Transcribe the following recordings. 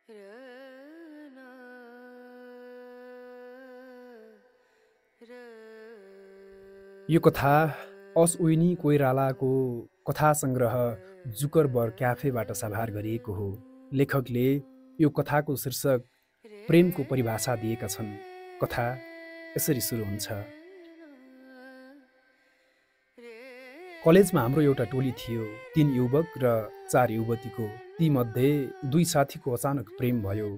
यो कथा अस्विनी कोइरालाको कथा सङ्ग्रह जुकरबर्ग क्याफेबाट साभार गरिएको हो। लेखकले यो कथाको शीर्षक प्रेमको परिभाषा दिएका छन्। कथा यसरी सुरु हुन्छ। कलेजमा हाम्रो एउटा टोली थियो, 3 युवक र 4 युवतीको। तीमध्ये 2 साथीको अचानक प्रेम भयो।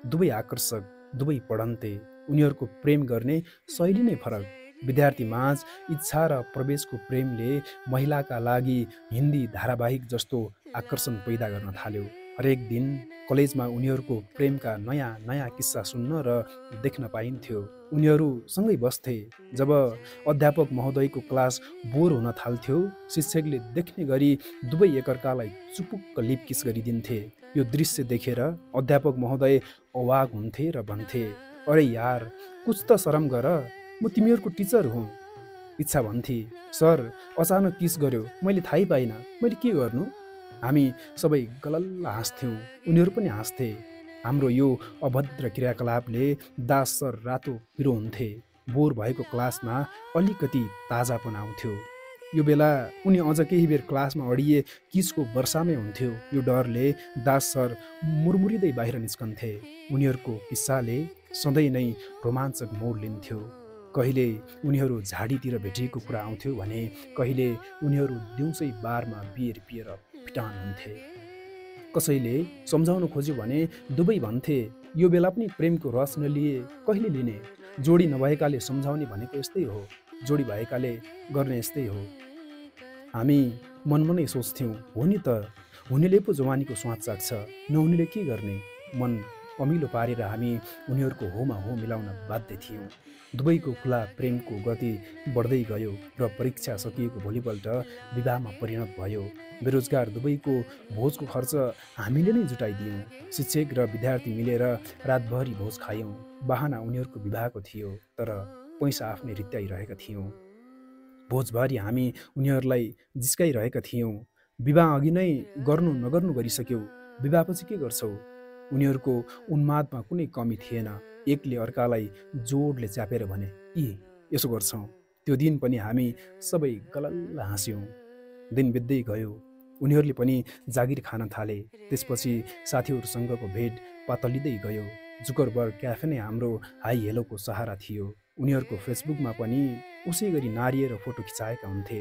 दुवै आकर्षक, दुवै पढन्ते। उनीहरूको प्रेम गर्ने शैली नै फरक। विद्यार्थी माझ इच्छा र प्रवेशको प्रेमले महिलाका लागि हिन्दी धारावाहिक जस्तो आकर्षण पैदा गर्न थाल्यो। हरेक दिन कलेजमा उनीहरूको प्रेमका नयाँ नयाँ किस्सा सुन्न र देख्न पाइन्थ्यो। उनीहरू सँगै बस्थे। जब अध्यापक महोदयको क्लास बोर हुन थाल्थ्यो, शिक्षकले देख्ने गरी दुवै एकअर्कालाई चुपुक्क लिपकिस गरिदिन्थे। यो दृश्य देखेर अध्यापक महोदय अवाक हुन्थे र भन्थे, अरे यार, कुछ त शरम गर, म तिमीहरूको टिचर हुँ। इच्छा भन्थे, सर, अचानक किस गर्यो, मैले थाहै पाइनँ, मैले के गर्नु? हामी सबै गलल्ल हाँस्थ्यौँ, उनीहरू पनि हाँस्थे। हाम्रो यो अभद्र क्रियाकलापले दास सर रातो पिरो हुन्थे। बोर भएको क्लासमा अलिकति ताजापन आउँथ्यो। यो बेला उनी अझ केही बेर क्लासमा अडिए किसको वर्षामै हुन्थ्यो। यो डरले दास सर मुरमुरिँदै बाहिर निस्कन्थे। उनीहरूको किस्साले सधैँ नै रोमाञ्चक मोड लिन्थ्यो। कहिले उनीहरू झाडीतिर भेटिएको कुरा आउँथ्यो भने कहिले उनीहरू दिउँसै बारमा बियर पिएर फिटान हुन्थे। कसैले सम्झाउन खोज्यो भने दुवै भन्थे, यो बेला पनि प्रेमको रस नलिए कहिले लिने? जोडी नभएकाले सम्झाउने भनेको यस्तै हो, जोडी भएकाले गर्ने यस्तै हो। हामी मनमनै सोच्थ्यौँ, हो नि त, हुनेले पो जवानीको स्वाद चाख्छ, नहुनेले के गर्ने? मन अमिलो पारेर हामी उनीहरूको होमा हो मिलाउन बाध्य थियौँ। दुवैको खुला प्रेमको गति बढ्दै गयो र परीक्षा सकिएको भोलिपल्ट विवाहमा परिणत भयो। बेरोजगार दुवैको भोजको खर्च हामीले नै जुटाइदियौँ। शिक्षक र विद्यार्थी मिलेर रातभरि भोज खायौँ। बहाना उनीहरूको विवाहको थियो, तर पैसा आफ्नै रित्याइरहेका थियौँ। भोजभरि हामी उनीहरूलाई जिस्काइरहेका थियौँ। विवाह अघि नै गर्नु नगर्नु गरिसक्यौ, विवाहपछि के गर्छौ? उनीहरूको उन्मादमा कुनै कमी थिएन। एकले अर्कालाई जोडले च्यापेर भने, यी यसो गर्छौँ। त्यो दिन पनि हामी सबै गलल्ल हाँस्यौँ। दिन बित्दै गयो, उनीहरूले पनि जागिर खान थाले। त्यसपछि साथीहरूसँगको भेट पातलिँदै गयो। जुकरबर्ग क्याफे नै हाम्रो हाई हेलोको सहारा थियो। उनीहरूको फेसबुकमा पनि उसै गरी नारिएर फोटो खिचाएका हुन्थे।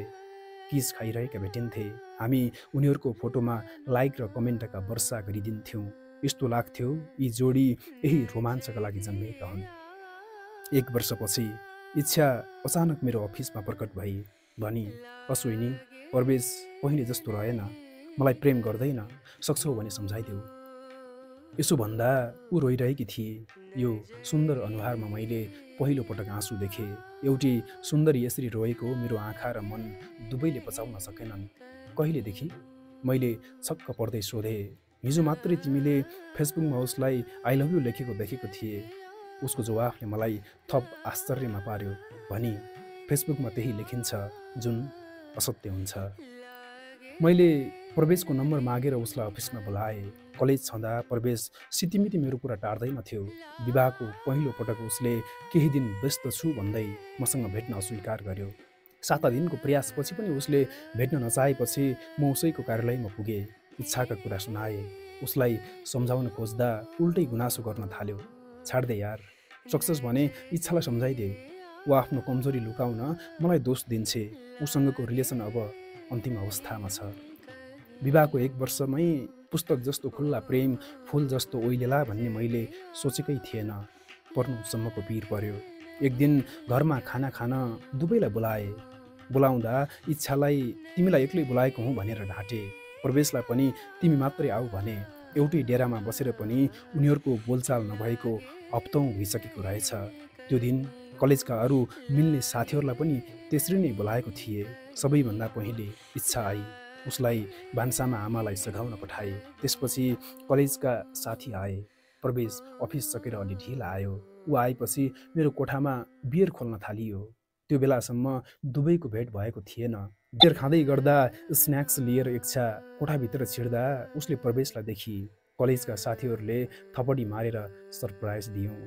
किस खाइरहेका भेटिन्थे। हामी उनीहरूको फोटोमा लाइक र कमेन्टका वर्षा गरिदिन्थ्यौँ। यस्तो लाग्थ्यो यी जोडी यही रोमाञ्चका लागि जन्मिएका हुन्। 1 वर्षपछि इच्छा अचानक मेरो अफिसमा प्रकट भई भनी, अस्विनी, प्रवेश पहिले जस्तो रहेन, मलाई प्रेम गर्दैन, सक्छौ भने सम्झाइदेऊ। यसो भन्दा ऊ रोइरहेकी थिए। यो सुन्दर अनुहारमा मैले पहिलो पटक आँसु देखेँ। एउटी सुन्दरी यसरी रोएको मेरो आँखा र मन दुवैले पचाउन सकेनन्। कहिलेदेखि? मैले छक्क पर्दै सोधेँ। हिजो मात्रै तिमीले फेसबुकमा उसलाई आई लभ यु लेखेको देखेको थिए। उसको जवाफले मलाई थप आश्चर्यमा पार्यो। भनी, फेसबुकमा त्यही लेखिन्छ जुन असत्य हुन्छ। मैले प्रवेशको नम्बर मागेर उसलाई अफिसमा बोलाएँ। कलेज छँदा प्रवेश सितिमिति मेरो कुरा टार्दैनथ्यो। विवाहको पहिलो पटक उसले केही दिन व्यस्त छु भन्दै मसँग भेट्न अस्वीकार गर्यो। 7 दिनको प्रयासपछि पनि उसले भेट्न नचाहेपछि म उसैको कार्यालयमा पुगेँ। इच्छाका कुरा सुनाए। उसलाई सम्झाउन खोज्दा उल्टै गुनासो गर्न थाल्यो। छाड्दे यार, सक्सेस भने इच्छालाई सम्झाइदे। ऊ आफ्नो कमजोरी लुकाउन मलाई दोष दिन्छे। उसँगको रिलेसन अब अन्तिम अवस्थामा छ। विवाहको 1 वर्षमै पुस्तक जस्तो खुल्ला प्रेम फुल जस्तो ओइलेला भन्ने मैले सोचेकै थिएन। पर्नुसम्मको पिर पर्यो। एक दिन घरमा खाना खान दुवैलाई बोलाए। बोलाउँदा इच्छालाई तिमीलाई एक्लै बोलाएको हुँ भनेर ढाँटे। प्रवेशलाई पनि तिमी मात्रै आऊ भने। एउटै डेरामा बसेर पनि उनीहरूको बोलचाल नभएको हप्तौँ भइसकेको रहेछ। त्यो दिन कलेजका अरू मिल्ने साथीहरूलाई पनि त्यसरी नै बोलाएको थिए। सबैभन्दा पहिले इच्छा आई। उसलाई भान्सामा आमालाई सघाउन पठाए। त्यसपछि कलेजका साथी आए। प्रवेश अफिस सकेर अलि ढिला आयो। ऊ आएपछि मेरो कोठामा बियर खोल्न थालियो। त्यो बेलासम्म दुवैको भेट भएको थिएन। बियर खाँदै गर्दा स्न्याक्स लिएर इच्छा कोठाभित्र छिर्दा उसले प्रवेशलाई देखी। कलेजका साथीहरूले थपडी मारेर सरप्राइज दियौँ।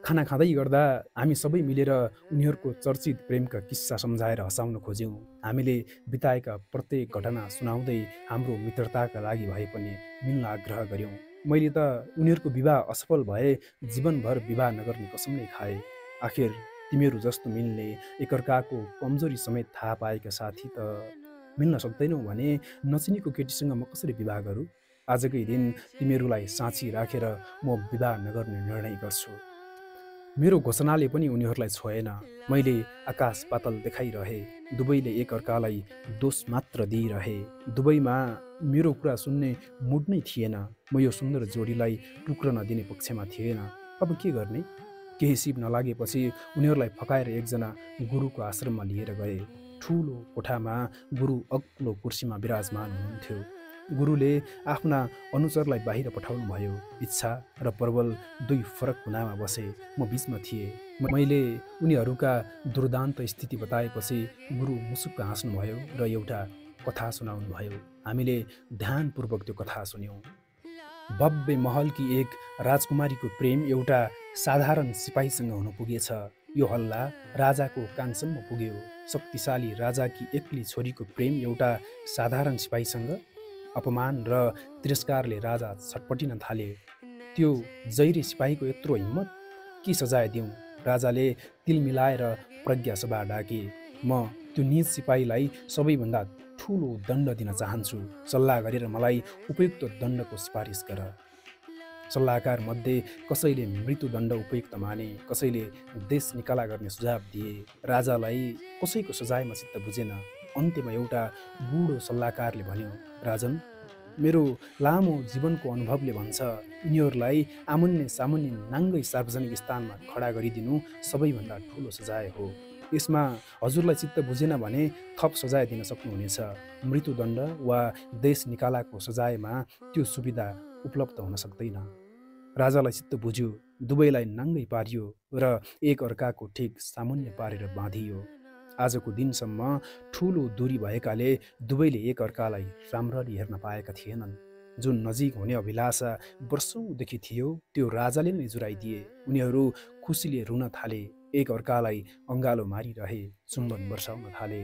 खाना खाँदै गर्दा हामी सबै मिलेर उनीहरूको चर्चित प्रेमका किस्सा सम्झाएर हँसाउन खोज्यौँ। हामीले बिताएका प्रत्येक घटना सुनाउँदै हाम्रो मित्रताका लागि भए पनि मिल्न आग्रह गऱ्यौँ। मैले त उनीहरूको विवाह असफल भए जीवनभर विवाह नगर्ने कसम नै खाएँ। आखिर तिमीहरू जस्तो मिल्ने एकअर्काको कमजोरी समेत थाहा पाएका साथी त मिल्न सक्दैनौ भने नचिनेको केटीसँग म कसरी विवाह गरौँ? आजकै दिन तिमीहरूलाई साँची राखेर म विवाह नगर्ने निर्णय गर्छु। मेरो घोषणाले पनि उनीहरूलाई छोएन। मैले आकाश पातल देखाइरहे, दुवैले एकअर्कालाई दोष मात्र दिइरहे। दुवैमा मेरो कुरा सुन्ने मुड नै थिएन। म यो सुन्दर जोडीलाई टुक्र नदिने पक्षमा थिएन। अब के गर्ने? केही सिप नलागेपछि उनीहरूलाई फकाएर एकजना गुरुको आश्रममा लिएर गए। ठुलो कोठामा गुरु अग्लो कुर्सीमा विराजमान हुनुहुन्थ्यो। गुरुले आफ्ना अनुचरलाई बाहिर पठाउनु भयो। इच्छा र प्रबल दुई फरक कुनामा बसे। म बिचमा थिएँ। मैले उनीहरूका दुर्दान्त स्थिति बताएपछि गुरु मुसुक्क हाँस्नुभयो र एउटा कथा सुनाउनु भयो। हामीले ध्यानपूर्वक त्यो कथा सुन्यौँ। भव्य महलकी एक राजकुमारीको प्रेम एउटा साधारण सिपाहीसँग हुन पुगेछ। यो हल्ला राजाको कानसम्म पुग्यो। शक्तिशाली राजाकी एक्ली छोरीको प्रेम एउटा साधारण सिपाहीसँग। अपमान र तिरस्कारले राजा छटपटिन थाले। त्यो जैरे सिपाहीको यत्रो हिम्मत, के सजाय दिउँ? राजाले तिल मिलाएर प्रज्ञा सभा डाके। म त्यो नीच सिपाहीलाई सबैभन्दा ठुलो दण्ड दिन चाहन्छु। सल्लाह गरेर मलाई उपयुक्त दण्डको सिफारिस गर। सल्लाहकार मध्ये कसैले मृत्युदण्ड उपयुक्त माने, कसैले देश निकाला गर्ने सुझाव दिए। राजालाई कसैको सजायमा चित्त बुझेन। अन्त्यमा एउटा बुढो सल्लाहकारले भन्यो, राजन, मेरो लामो जीवनको अनुभवले भन्छ यिनीहरूलाई आमुन्ने सामुन्ने नाङ्गै सार्वजनिक स्थानमा खडा गरिदिनु सबैभन्दा ठुलो सजाय हो। यसमा हजुरलाई चित्त बुझेन भने थप सजाय दिन सक्नुहुनेछ। मृत्युदण्ड वा देश निकालाको सजायमा त्यो सुविधा उपलब्ध हुन सक्दैन। राजालाई चित्त बुझ्यो। दुवैलाई नाङ्गै पारियो र एक अर्काको ठिक सामुन्ने पारेर बाँधियो। आजको दिनसम्म ठुलो दूरी भएकाले दुवैले एक अर्कालाई राम्ररी हेर्न पाएका थिएनन्। जुन नजिक हुने अभिलाषा वर्षौँदेखि थियो त्यो राजाले नै जुराइदिए। उनीहरू खुसीले रुन थाले, एक अर्कालाई अङ्गालो मारिरहे, चुम्बन वर्षाउन थाले।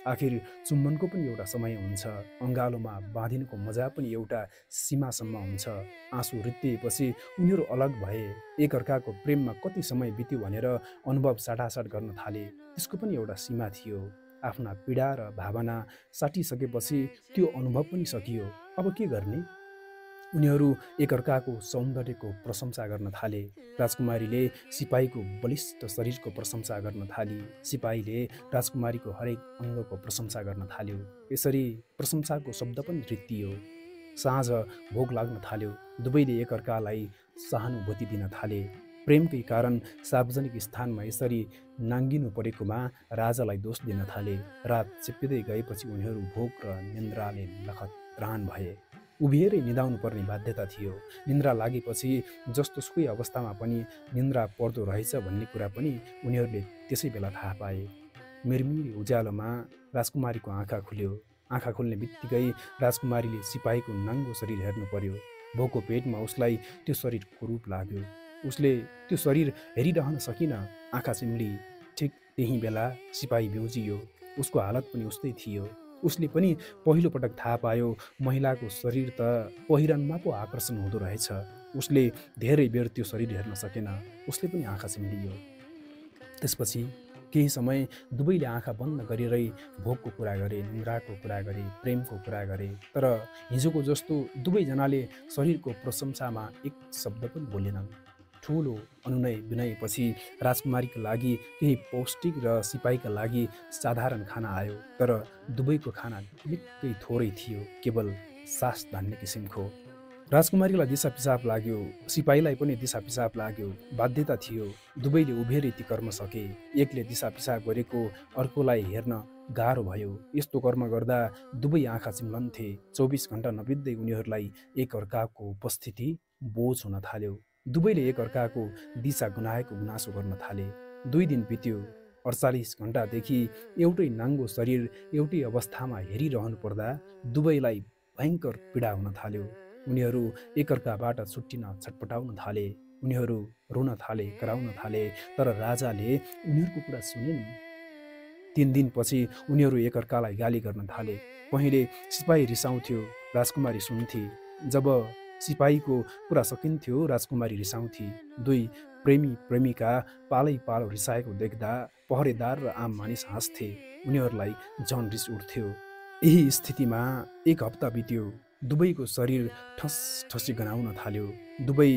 आखिर चुम्बनको पनि एउटा समय हुन्छ। अङ्गालोमा बाँधिनुको मजा पनि एउटा सीमासम्म हुन्छ। आँसु रित्तिएपछि उनीहरू अलग भए। एक अर्काको प्रेममा कति समय बित्यो भनेर अनुभव साटासाट गर्न थाले। त्यसको पनि एउटा सीमा थियो। आफ्ना पीडा र भावना साटिसकेपछि त्यो अनुभव पनि सकियो। अब के गर्ने? उनीहरू एकअर्काको सौन्दर्यको प्रशंसा गर्न थाले। राजकुमारीले सिपाहीको बलिष्ठ शरीरको प्रशंसा गर्न थाली। सिपाहीले राजकुमारीको हरेक अङ्गको प्रशंसा गर्न थाल्यो। यसरी प्रशंसाको शब्द पनि रित्तियो। साँझ भोक लाग्न थाल्यो। दुवैले एकअर्कालाई सहानुभूति दिन थाले। प्रेमकै कारण सार्वजनिक स्थानमा यसरी नाङ्गिनु परेकोमा राजालाई दोष दिन थाले। रात चिप्पिँदै गएपछि उनीहरू भोक र निन्द्राले लखतरान भए। उभिएरै निदाउनु पर्ने बाध्यता थियो। निन्द्रा लागेपछि जस्तो सुकै अवस्थामा पनि निन्द्रा पर्दो रहेछ भन्ने कुरा पनि उनीहरूले त्यसै बेला थाहा पाए। मिरमिरी उज्यालोमा राजकुमारीको आँखा खुल्यो। आँखा खुल्ने बित्तिकै राजकुमारीले सिपाहीको नाङ्गो शरीर हेर्नु पर्यो। भोको पेटमा उसलाई त्यो शरीर कुरूप लाग्यो। उसले त्यो शरीर हेरिरहन सकिन। आँखा चिम्ली। ठिक त्यही बेला सिपाही बिउजियो। उसको हालत पनि उस्तै थियो। उसले पनि पहिलो पटक थाहा पायो महिलाको शरीर त पहिरनमा पो आकर्षण हुँदो रहेछ। उसले धेरै बेर त्यो शरीर हेर्न सकेन। उसले पनि आँखा चिम्लियो। त्यसपछि केही समय दुवैले आँखा बन्द गरेरै भोकको कुरा गरे, निन्द्राको कुरा गरे, प्रेमको कुरा गरे। तर हिजोको जस्तो दुवैजनाले शरीरको प्रशंसामा एक शब्द पनि बोलेनन्। ठुलो अनुनय विनयपछि राजकुमारीका लागि केही पौष्टिक र सिपाहीका लागि साधारण खाना आयो। तर दुवैको खाना निकै थोरै थियो, केवल सास धान्ने किसिमको। राजकुमारीलाई दिसा पिसाब लाग्यो। सिपाहीलाई पनि दिसा पिसाब लाग्यो। बाध्यता थियो। दुवैले उभिएरै ती कर्म सके। एकले दिसा पिसाब गरेको अर्कोलाई हेर्न गाह्रो भयो। यस्तो कर्म गर्दा दुवै आँखा चिम्लन्थे। 24 घण्टा नबित्दै उनीहरूलाई एक अर्काको उपस्थिति बोझ हुन थाल्यो। दुवैले एक अर्काको दिशा गुनाएको गुनासो गर्न थाले। 2 दिन बित्यो। 48 घण्टादेखि एउटै नाङ्गो शरीर एउटै अवस्थामा हेरिरहनु पर्दा दुवैलाई भयङ्कर पीडा हुन थाल्यो। उनीहरू एकअर्काबाट छुट्टिन छटपटाउन थाले। उनीहरू रुन थाले, कराउन थाले, तर राजाले उनीहरूको कुरा सुनेन। 3 दिनपछि उनीहरू एकअर्कालाई गाली गर्न थाले। पहिले सिपाही रिसाउँथ्यो, राजकुमारी सुन्थे। जब सिपाहीको कुरा सकिन्थ्यो, राजकुमारी रिसाउँथे। दुई प्रेमी प्रेमिका पालै पालो रिसाएको देख्दा पहरेदार र आम मानिस हाँस्थे। उनीहरूलाई झन रिस उठ्थ्यो। यही स्थितिमा 1 हप्ता बित्यो। दुवैको शरीर ठस ठसी गनाउन थाल्यो। दुवै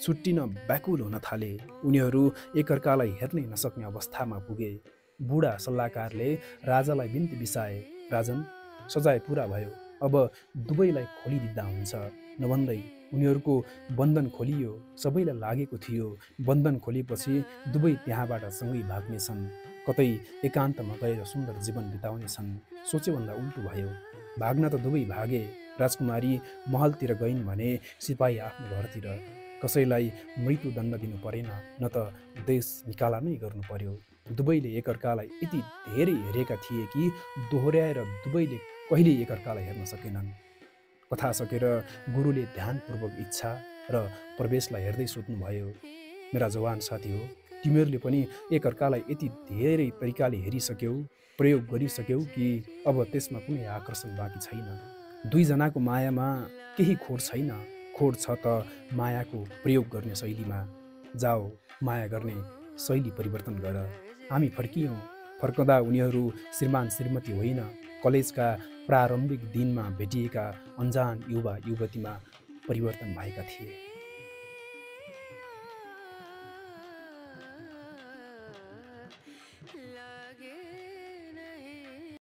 छुट्टिन व्याकुल हुन थाले। उनीहरू एकअर्कालाई हेर्नै नसक्ने अवस्थामा पुगे। बुढा सल्लाहकारले राजालाई बिन्ती बिसाए, राजन, सजाय पुरा भयो, अब दुवैलाई खोलिदिँदा हुन्छ। नभन्दै उनीहरूको बन्धन खोलियो। सबैलाई लागेको थियो बन्धन खोलिएपछि दुवै त्यहाँबाट सँगै भाग्नेछन्, कतै एकान्तमा गएर सुन्दर जीवन बिताउनेछन्। सोचेभन्दा उल्टो भयो। भाग्न त दुवै भागे। राजकुमारी महलतिर गइन् भने सिपाही आफ्नो घरतिर। कसैलाई मृत्युदण्ड दिनु परेन, न त देश निकाला नै गर्नु पर्यो। दुवैले एकअर्कालाई यति धेरै हेरेका थिए कि दोहोऱ्याएर दुवैले कहिल्यै एकअर्कालाई हेर्न सकेनन्। कथा सकेर गुरुले ध्यानपूर्वक इच्छा र प्रवेशलाई हेर्दै सोध्नुभयो, मेरा जवान साथी हो, तिमीहरूले पनि एकअर्कालाई यति धेरै तरिकाले हेरिसक्यौ, प्रयोग गरिसक्यौ कि अब त्यसमा कुनै आकर्षण बाँकी छैन। दुईजनाको मायामा केही खोट छैन। खोट छ त मायाको प्रयोग गर्ने शैलीमा। जाओ, माया गर्ने शैली परिवर्तन गर। हामी फर्कियौँ। फर्कँदा उनीहरू श्रीमान श्रीमती होइन, कलेजका प्रारम्भिक दिनमा भेटिएका अन्जान युवा युवतीमा परिवर्तन भएका थिए।